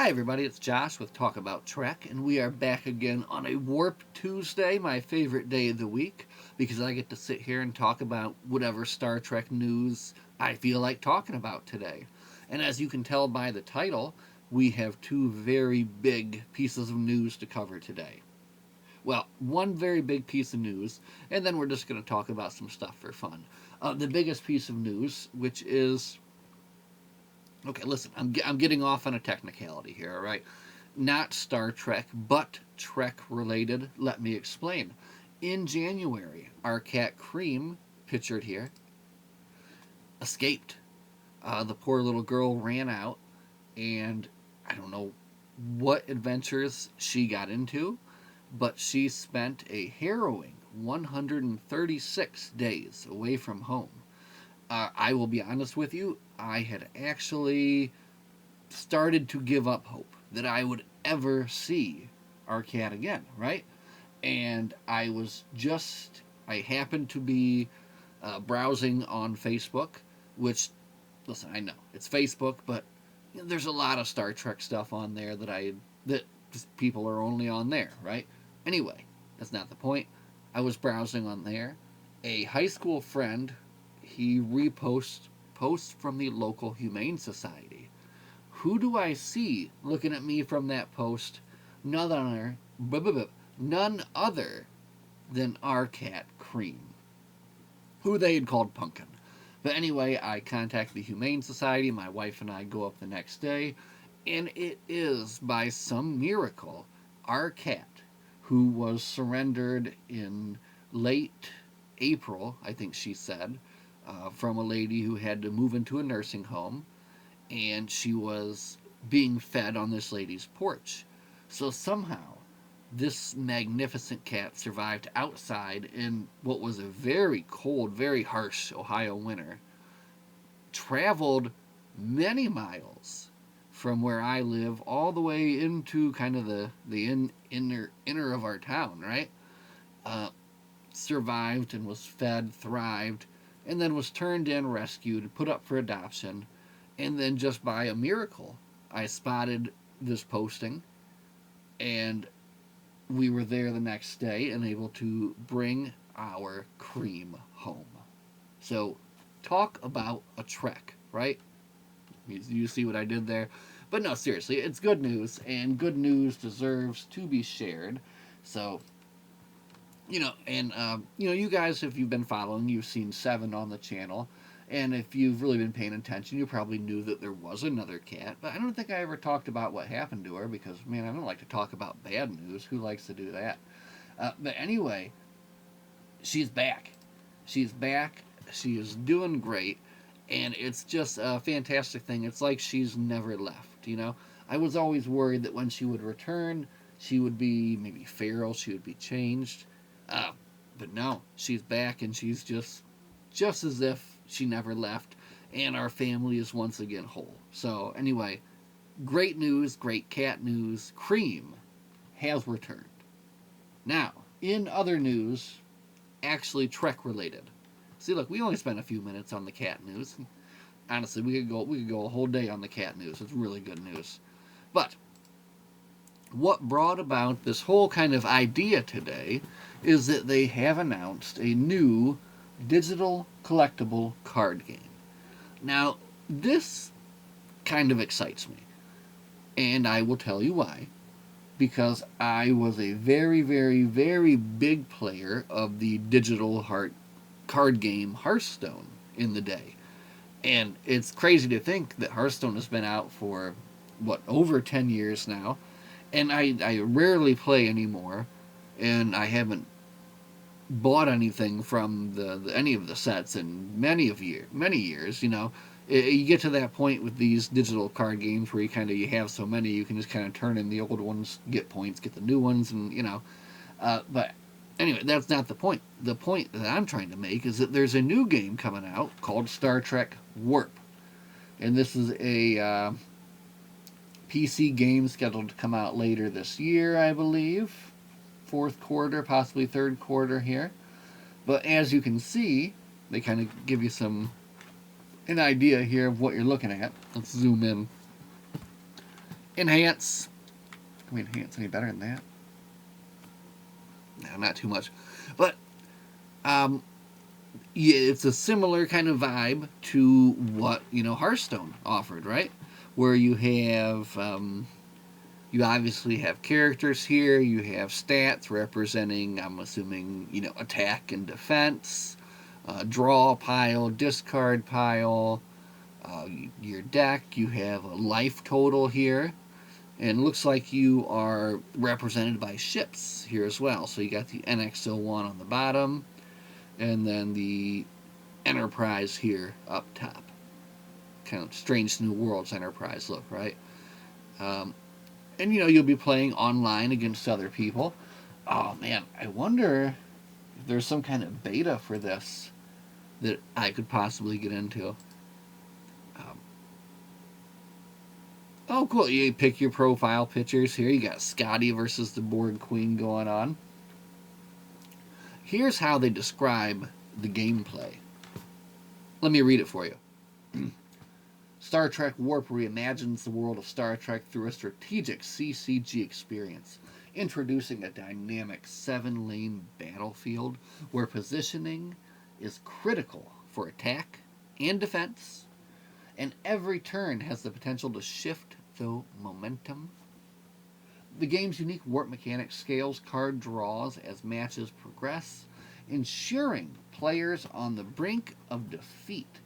Hi everybody, it's Josh with Talk About Trek, and we are back again on a Warp Tuesday, my favorite day of the week, because I get to sit here and talk about whatever Star Trek news I feel like talking about today. And as you can tell by the title, we have two very big pieces of news to cover today. Well, one very big piece of news, and then we're just going to talk about some stuff for fun. The biggest piece of news, which is okay, listen, I'm getting off on a technicality here, all right? Not Star Trek, but Trek related. Let me explain. In January, our cat Cream, pictured here, escaped. The poor little girl ran out, and I don't know what adventures she got into, but she spent a harrowing 136 days away from home. I will be honest with you, I had actually started to give up hope that I would ever see our cat again, right? And I happened to be browsing on Facebook, which, listen, I know it's Facebook, but there's a lot of Star Trek stuff on there that just people are only on there, right? Anyway, that's not the point. I was browsing on there. A high school friend, he reposts posts from the local humane society. Who do I see looking at me from that post? None other, none other than our cat Cream, who they had called Pumpkin. But anyway, I contact the Humane Society. My wife and I go up the next day, and it is by some miracle our cat, who was surrendered in late April, I think she said, from a lady who had to move into a nursing home, and she was being fed on this lady's porch. So somehow, this magnificent cat survived outside in what was a very cold, very harsh Ohio winter, traveled many miles from where I live all the way into kind of the inner of our town, right? Uh, Survived and was fed, thrived, and then was turned in, rescued, put up for adoption, and then just by a miracle, I spotted this posting, and we were there the next day and able to bring our Cream home. So, talk about a trek, right? You see what I did there? But no, seriously, it's good news, and good news deserves to be shared. So, you guys, if you've been following, you've seen Seven on the channel, and if you've really been paying attention, you probably knew that there was another cat. But I don't think I ever talked about what happened to her because, man, I don't like to talk about bad news. Who likes to do that? But anyway, she's back. She's back. She is doing great, and it's just a fantastic thing. It's like she's never left. I was always worried that when she would return, she would be maybe feral. She would be changed. Uh, but no, she's back and she's just as if she never left, and our family is once again whole. So anyway, great news, great cat news. Cream has returned. Now, in other news, actually Trek related. See, look, we only spent a few minutes on the cat news. Honestly, we could go a whole day on the cat news. It's really good news. But what brought about this whole kind of idea today is that they have announced a new digital collectible card game. Now, this kind of excites me, and I will tell you why. Because I was a very, very, very big player of the digital card game Hearthstone in the day. And it's crazy to think that Hearthstone has been out for, over 10 years now. And I rarely play anymore, and I haven't bought anything from any of the sets in many years. You get to that point with these digital card games where you have so many, you can just kind of turn in the old ones, get points, get the new ones, and But anyway, that's not the point. The point that I'm trying to make is that there's a new game coming out called Star Trek Warp, and this is a PC game scheduled to come out later this year, I believe. Fourth quarter, possibly third quarter here. But as you can see, they kind of give you an idea here of what you're looking at. Let's zoom in. Enhance. Can we enhance any better than that? No, not too much. But um, yeah, it's a similar kind of vibe to what Hearthstone offered, right? Where you obviously have characters here. You have stats representing, I'm assuming, attack and defense, draw pile, discard pile, your deck. You have a life total here. And it looks like you are represented by ships here as well. So you got the NX-01 on the bottom, and then the Enterprise here up top. Kind of Strange New Worlds Enterprise look, right? Um, and you'll be playing online against other people. Oh man, I wonder if there's some kind of beta for this that I could possibly get into. Um, oh, cool! You pick your profile pictures here. You got Scotty versus the Borg Queen going on. Here's how they describe the gameplay. Let me read it for you. Star Trek Warp reimagines the world of Star Trek through a strategic CCG experience, introducing a dynamic 7-lane battlefield where positioning is critical for attack and defense, and every turn has the potential to shift the momentum. The game's unique warp mechanic scales card draws as matches progress, ensuring players on the brink of defeat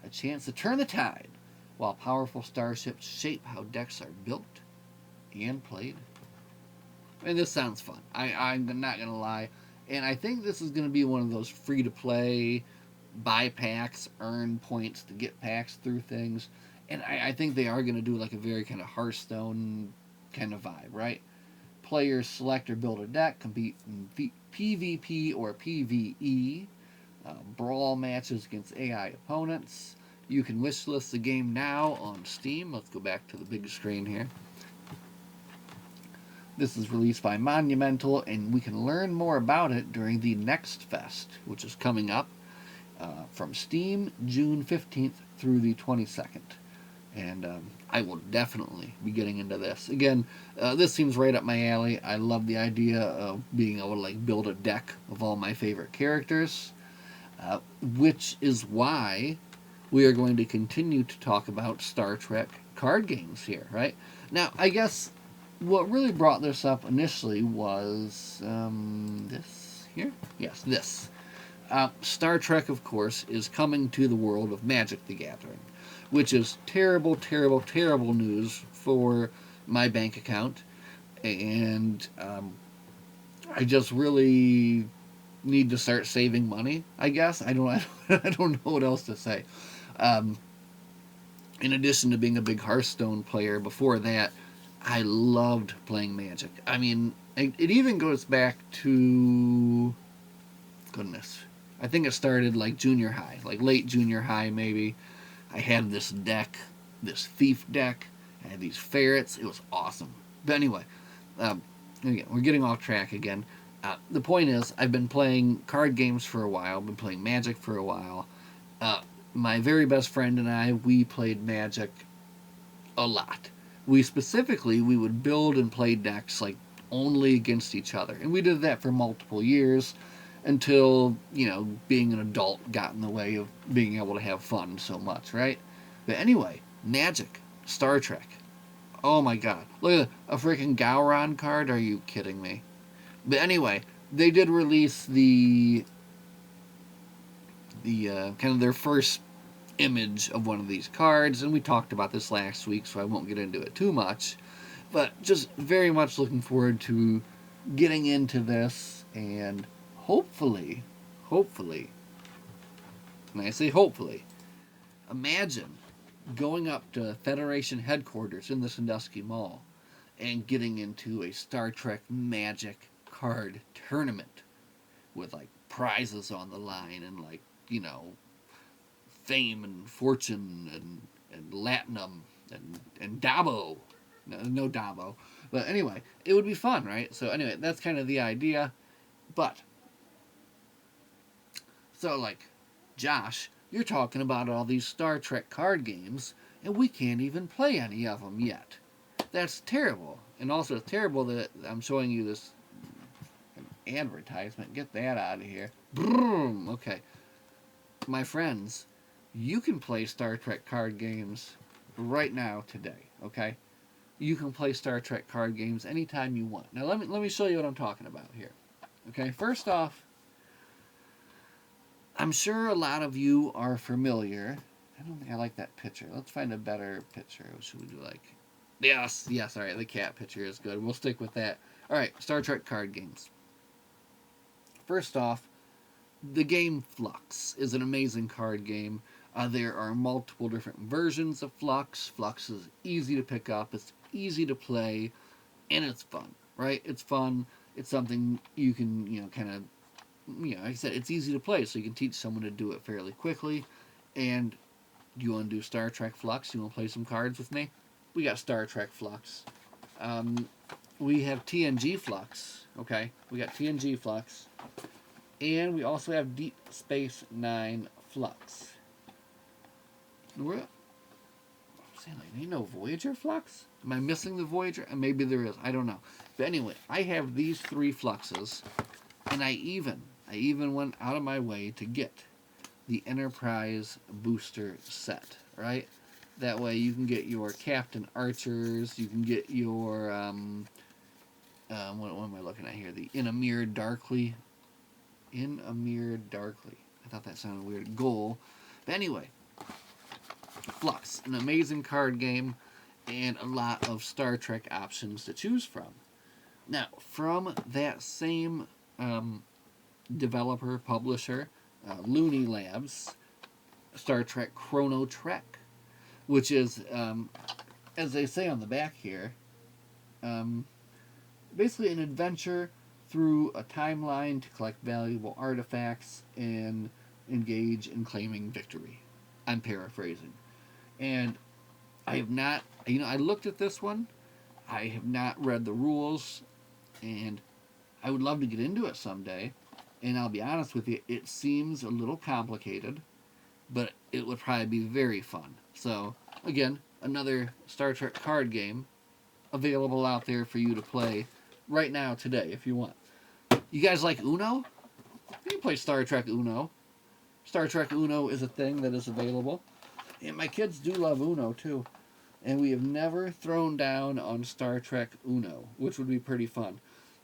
a chance to turn the tide, while powerful starships shape how decks are built and played. And this sounds fun. I'm not going to lie. And I think this is going to be one of those free-to-play, buy packs, earn points to get packs through things. And I think they are going to do like a very kind of Hearthstone kind of vibe, right? Players select or build a deck, compete in PvP or PvE, brawl matches against AI opponents. You can wishlist the game now on Steam. Let's go back to the big screen here. This is released by Monumental, and we can learn more about it during the Next Fest, which is coming up from Steam June 15th through the 22nd. And I will definitely be getting into this. Again, this seems right up my alley. I love the idea of being able to like build a deck of all my favorite characters, which is why we are going to continue to talk about Star Trek card games here, right? Now, I guess what really brought this up initially was this here? Yes, this. Star Trek, of course, is coming to the world of Magic the Gathering, which is terrible, terrible, terrible news for my bank account. And I just really need to start saving money, I guess. I don't know what else to say. In addition to being a big Hearthstone player, before that, I loved playing Magic. I mean, it even goes back to, goodness, I think it started like junior high, like late junior high maybe. I had this deck, this thief deck. I had these ferrets. It was awesome. But anyway, again, we're getting off track again. The point is, I've been playing card games for a while. I've been playing Magic for a while. My very best friend and I, we played Magic a lot. We would build and play decks like only against each other. And we did that for multiple years until, being an adult got in the way of being able to have fun so much, right? But anyway, Magic, Star Trek. Oh my god. Look at a freaking Gowron card? Are you kidding me? But anyway, they did release the kind of their first image of one of these cards, and we talked about this last week, so I won't get into it too much. But just very much looking forward to getting into this, and hopefully, and I say hopefully, imagine going up to Federation headquarters in the Sandusky Mall and getting into a Star Trek Magic card tournament with like prizes on the line and like, fame and fortune and latinum and Dabo. No Dabo. But anyway, it would be fun, right? So anyway, that's kind of the idea. But, so like, Josh, you're talking about all these Star Trek card games, and we can't even play any of them yet. That's terrible. And also, it's terrible that I'm showing you this advertisement. Get that out of here. Boom. Okay. My friends, you can play Star Trek card games right now today, okay? You can play Star Trek card games anytime you want. Now let me show you what I'm talking about here. Okay, first off, I'm sure a lot of you are familiar. I don't think I like that picture. Let's find a better picture. What should we do like? Yes, yes, alright, the cat picture is good. We'll stick with that. Alright, Star Trek card games. First off, the game Flux is an amazing card game. There are multiple different versions of Flux. Flux is easy to pick up, it's easy to play, and it's fun, right? It's fun. It's something you can, kind of, like I said, it's easy to play, so you can teach someone to do it fairly quickly. And do you want to do Star Trek Flux? You want to play some cards with me? We got Star Trek Flux. We have TNG Flux, okay? We got TNG Flux. And we also have Deep Space Nine Flux. Ain't no Voyager Flux? Am I missing the Voyager? Maybe there is. I don't know. But anyway, I have these 3 Fluxes, and I even went out of my way to get the Enterprise booster set, right? That way you can get your Captain Archers, you can get your, what am I looking at here? The In a Mirror Darkly. I thought that sounded weird. Goal. But anyway, Flux, an amazing card game, and a lot of Star Trek options to choose from. Now, from that same developer, publisher, Looney Labs, Star Trek Chrono Trek, which is, as they say on the back here, basically an adventure through a timeline to collect valuable artifacts and engage in claiming victory. I'm paraphrasing. And I have not, I looked at this one. I have not read the rules, and I would love to get into it someday. And I'll be honest with you, it seems a little complicated, but it would probably be very fun. So, again, another Star Trek card game available out there for you to play right now, today, if you want. You guys like Uno? You can play Star Trek Uno. Star Trek Uno is a thing that is available. And my kids do love Uno, too. And we have never thrown down on Star Trek Uno, which would be pretty fun.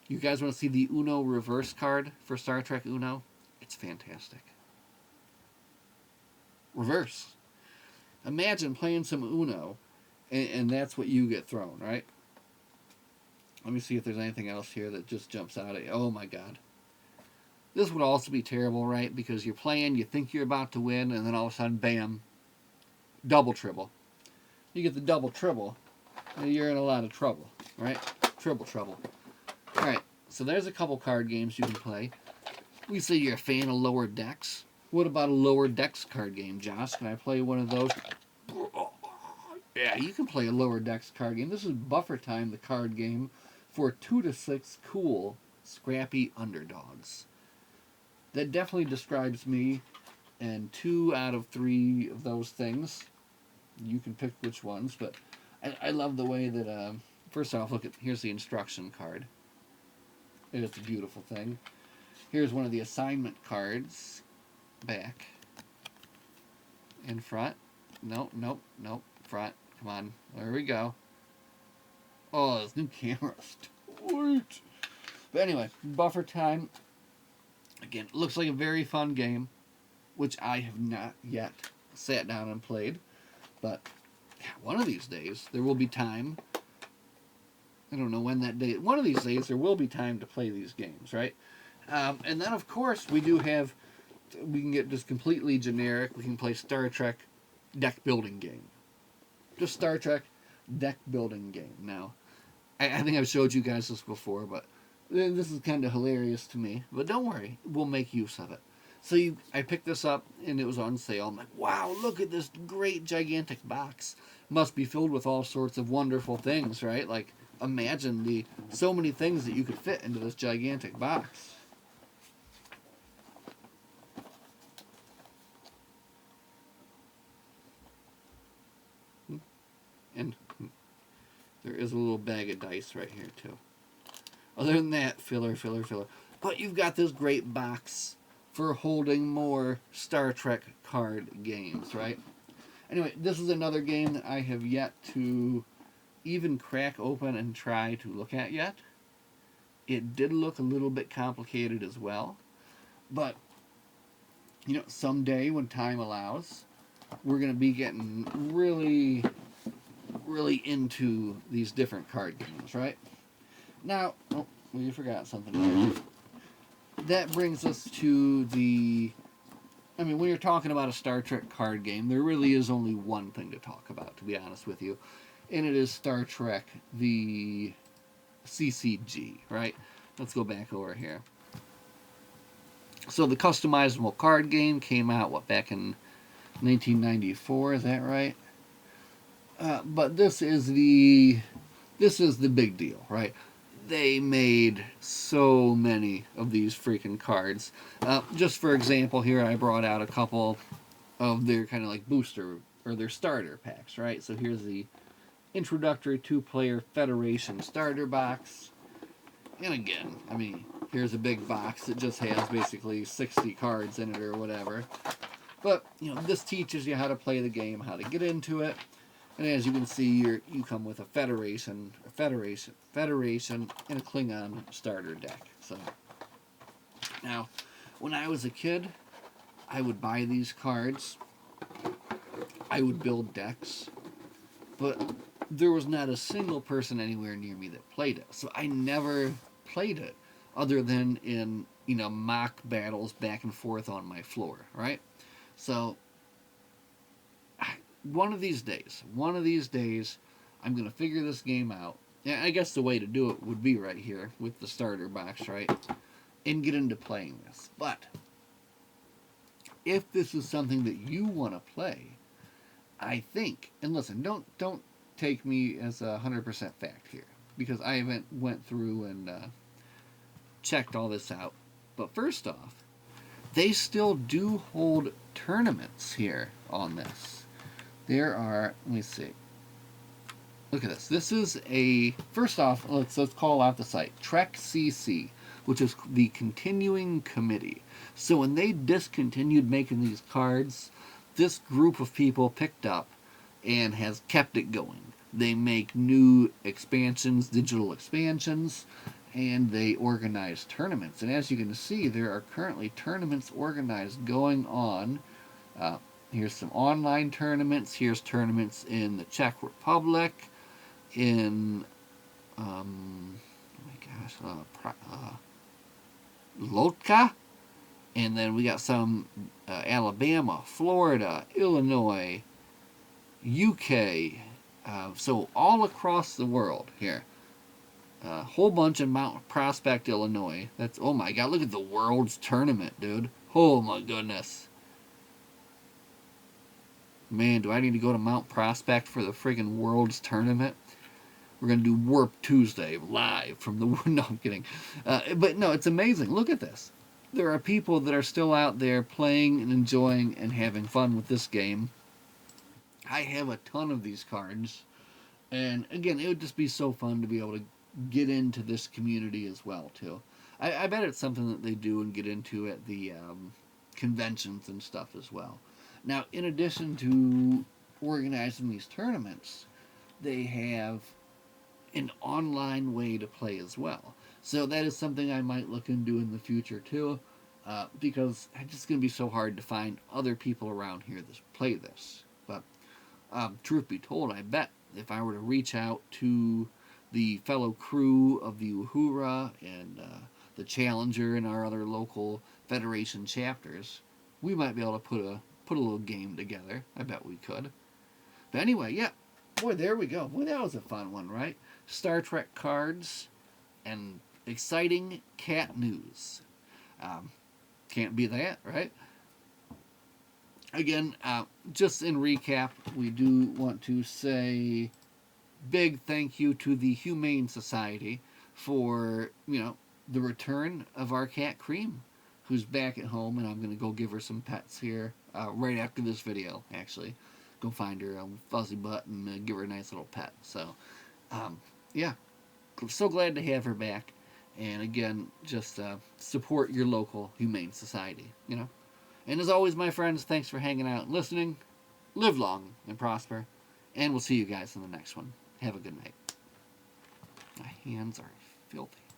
You guys want to see the Uno reverse card for Star Trek Uno? It's fantastic. Reverse. Imagine playing some Uno, and that's what you get thrown, right? Let me see if there's anything else here that just jumps out at you. Oh my god. This would also be terrible, right? Because you're playing, you think you're about to win, and then all of a sudden, bam, double tribble. You get the double tribble, and you're in a lot of trouble, right? Triple trouble. Alright, so there's a couple card games you can play. We say you're a fan of Lower Decks. What about a Lower Decks card game, Josh? Can I play one of those? Yeah, you can play a Lower Decks card game. This is Buffer Time, the card game, for 2 to 6 cool, scrappy underdogs. That definitely describes me, and 2 out of 3 of those things. You can pick which ones, but I love the way that, first off, here's the instruction card. It's a beautiful thing. Here's one of the assignment cards. Back. In front. Nope. Front. Come on. There we go. Oh, this new camera's sweet. But anyway, Buffer Time. Again, it looks like a very fun game, which I have not yet sat down and played. But one of these days, there will be time. I don't know when that day. One of these days, there will be time to play these games, right? And then, of course, we can get just completely generic. We can play Star Trek deck building game. Just Star Trek deck building game. Now, I think I've showed you guys this before, but this is kind of hilarious to me. But don't worry, we'll make use of it. So I picked this up, and it was on sale. I'm like, wow, look at this great, gigantic box. Must be filled with all sorts of wonderful things, right? Like, imagine so many things that you could fit into this gigantic box. And There is a little bag of dice right here, too. Other than that, filler. But you've got this great box for holding more Star Trek card games, right? Anyway, this is another game that I have yet to even crack open and try to look at yet. It did look a little bit complicated as well. But, someday when time allows, we're going to be getting really, really into these different card games, right? Now, we forgot something here. That brings us to when you're talking about a Star Trek card game, there really is only one thing to talk about, to be honest with you. And it is Star Trek, the CCG, right? Let's go back over here. So the customizable card game came out, back in 1994, is that right? But this is the big deal, right? They made so many of these freaking cards. Just for example, here I brought out a couple of their kind of like booster or their starter packs, right? So here's the introductory 2-player Federation starter box. And again, here's a big box that just has basically 60 cards in it or whatever. But, this teaches you how to play the game, how to get into it. And as you can see, you come with a Federation, and a Klingon starter deck. So now, when I was a kid, I would buy these cards. I would build decks, but there was not a single person anywhere near me that played it. So I never played it, other than in mock battles back and forth on my floor, right? So one of these days, I'm going to figure this game out. Yeah, I guess the way to do it would be right here with the starter box, right? And get into playing this. But if this is something that you want to play, I think, and listen, don't take me as 100% fact here, because I haven't went through and checked all this out. But first off, they still do hold tournaments here on this. There are, let me see. Look at this. This is first off, let's call out the site. Trek CCG, which is the continuing committee. So when they discontinued making these cards, this group of people picked up and has kept it going. They make new expansions, digital expansions, and they organize tournaments. And as you can see, there are currently tournaments organized going on. Here's some online tournaments. Here's tournaments in the Czech Republic, in Lotka, and then we got some Alabama, Florida, Illinois, UK, so all across the world here. A whole bunch in Mount Prospect, Illinois. That's, oh my god, look at the World's Tournament, dude. Oh my goodness. Man, do I need to go to Mount Prospect for the friggin' World's Tournament? We're going to do Warp Tuesday live from the... No, I'm kidding. But no, it's amazing. Look at this. There are people that are still out there playing and enjoying and having fun with this game. I have a ton of these cards. And again, it would just be so fun to be able to get into this community as well, too. I bet it's something that they do and get into at the conventions and stuff as well. Now, in addition to organizing these tournaments, they have an online way to play as well. So that is something I might look into in the future too, because it's just going to be so hard to find other people around here that play this. But truth be told, I bet if I were to reach out to the fellow crew of the Uhura and the Challenger and our other local Federation chapters, we might be able to put a little game together. I bet we could. But anyway, yeah. Boy, there we go. Boy, that was a fun one, right? Star Trek cards and exciting cat news. Can't be that, right? Again, just in recap, we do want to say big thank you to the Humane Society for, the return of our cat Cream, who's back at home, and I'm going to go give her some pets here right after this video, actually. Go find her a fuzzy butt and give her a nice little pet. So, Yeah, I'm so glad to have her back. And again, just support your local humane society, you know. And as always, my friends, thanks for hanging out and listening. Live long and prosper. And we'll see you guys in the next one. Have a good night. My hands are filthy.